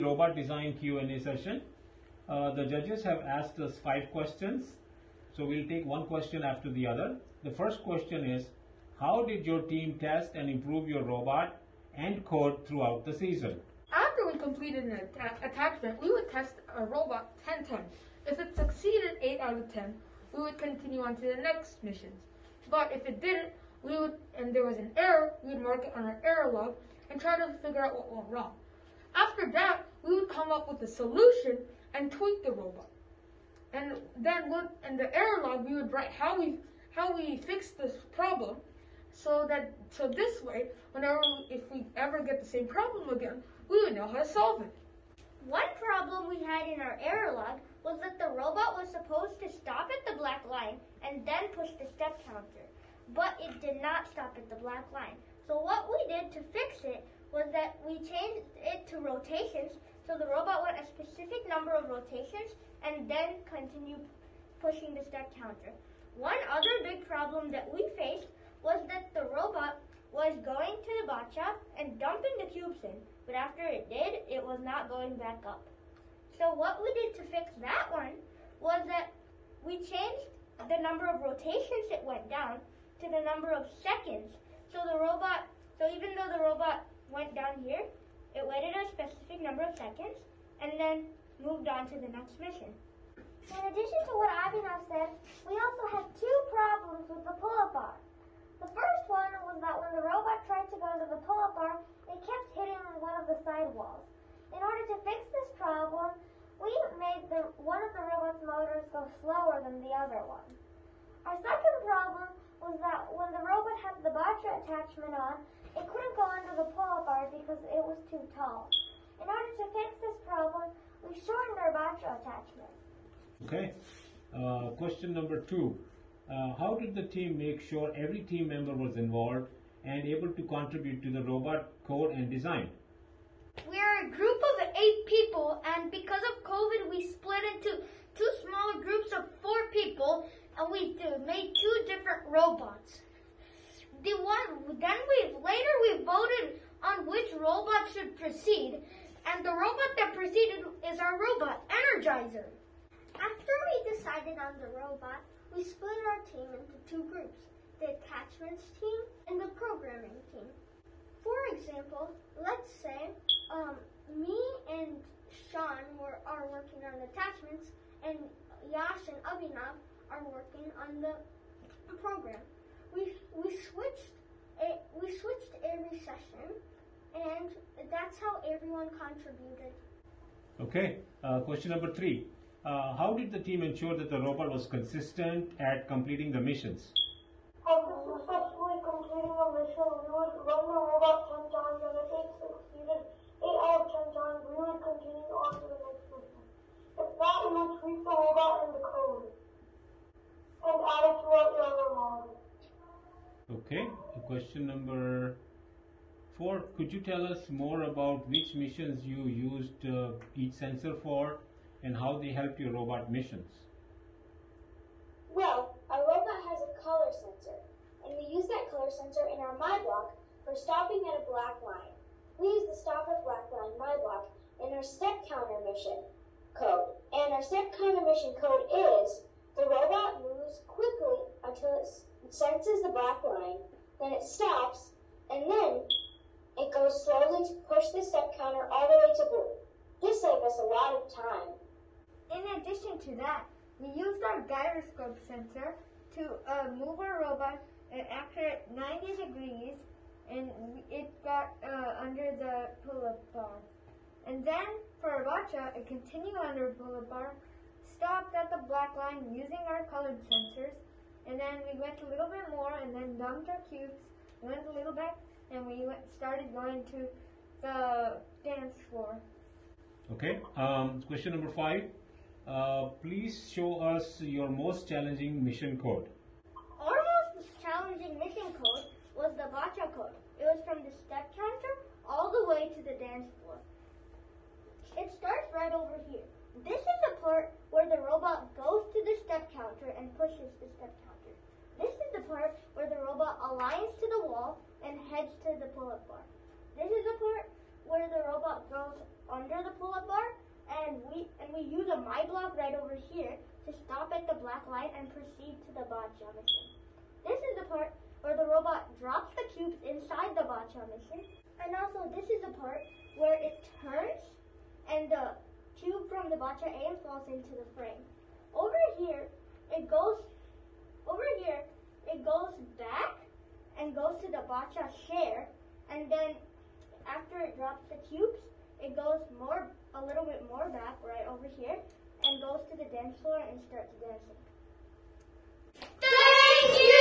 Robot design Q&A session. The judges have asked us 5 questions, so we'll take one question after the other. The first question is, how did your team test and improve your robot and code throughout the season? After we completed an attachment, we would test a robot 10 times. If it succeeded 8 out of 10, we would continue on to the next missions. But if it didn't, and there was an error, we would mark it on our error log and try to figure out what went wrong. After that, we would come up with a solution and tweak the robot. And then in the error log, we would write how we fixed this problem, so this way, if we ever get the same problem again, we would know how to solve it. One problem we had in our error log was that the robot was supposed to stop at the black line and then push the step counter, but it did not stop at the black line. So what we did to fix it was that we changed it to rotations, so the robot went a specific number of rotations and then continued pushing the step counter. One other big problem that we faced was that the robot was going to the bocce and dumping the cubes in, but after it did, it was not going back up. So what we did to fix that one was that we changed the number of rotations it went down to the number of seconds. So even though the robot went down here, it waited a specific number of seconds and then moved on to the next mission. In addition to what Abhinav said, we also had 2 problems with the pull-up bar. The first one was that when the robot tried to go to the pull-up bar, it kept hitting one of the side walls. In order to fix this problem, we made one of the robot's motors go slower than the other one. Our second problem was that when the robot had the bocce attachment on, it couldn't go under the pull-up bar because it was too tall. In order to fix this problem, we shortened our bocce attachment. Okay. Question number 2. How did the team make sure every team member was involved and able to contribute to the robot code and design? We are a group of 8 people, and because of COVID, we split into 2 smaller groups of 4 people, and we made 2 different robots. Later we voted on which robot should proceed, and the robot that proceeded is our robot, Energizer. After we decided on the robot, we split our team into 2 groups, the attachments team and the programming team. For example, let's say me and Sean are working on attachments, and Yash and Abhinav are working on the program. We switched every session, and that's how everyone contributed. Okay. Question number 3. How did the team ensure that the robot was consistent at completing the missions? After successfully completing a mission, we would run the robot 10 times, and if it succeeded 8 out of 10 times, we would continue on to the next mission. If not, we would tweak the robot and the code and add it to our error log. Okay. Question number 4. Could you tell us more about which missions you used each sensor for and how they helped your robot missions? Well, our robot has a color sensor, and we use that color sensor in our My Block for stopping at a black line. We use the stop at black line My Block in our step counter mission code. And our step counter mission code is the robot moves quickly until it senses the black line, then it stops, and then it goes slowly to push the step counter all the way to blue. This saved us a lot of time. In addition to that, we used our gyroscope sensor to move our robot after 90 degrees, and it got under the pull-up bar. And then for our bocce, it continued under the pull-up bar, stopped at the black line using our colored sensors, and then we went a little bit more and then dumped our cubes, went a little back, and we started going to the dance floor. Okay. Question number 5. Please show us your most challenging mission code. Our most challenging mission code was the bocce code. It was from the step counter all the way to the dance floor. It starts right over here. This is the part where the robot goes to the step counter and pushes the step counter. This is the part where the robot aligns to the wall and heads to the pull-up bar. This is the part where the robot goes under the pull-up we use a my block right over here to stop at the black line and proceed to the bocce mission. This is the part where the robot drops the cubes inside the bocce mission, and also this is the part where it turns and the cube from the bocce aim falls into the frame. Over here, it goes back and goes to the bocce share, and then after it drops the cubes, it goes a little bit more back right over here and goes to the dance floor and starts dancing. Thank you!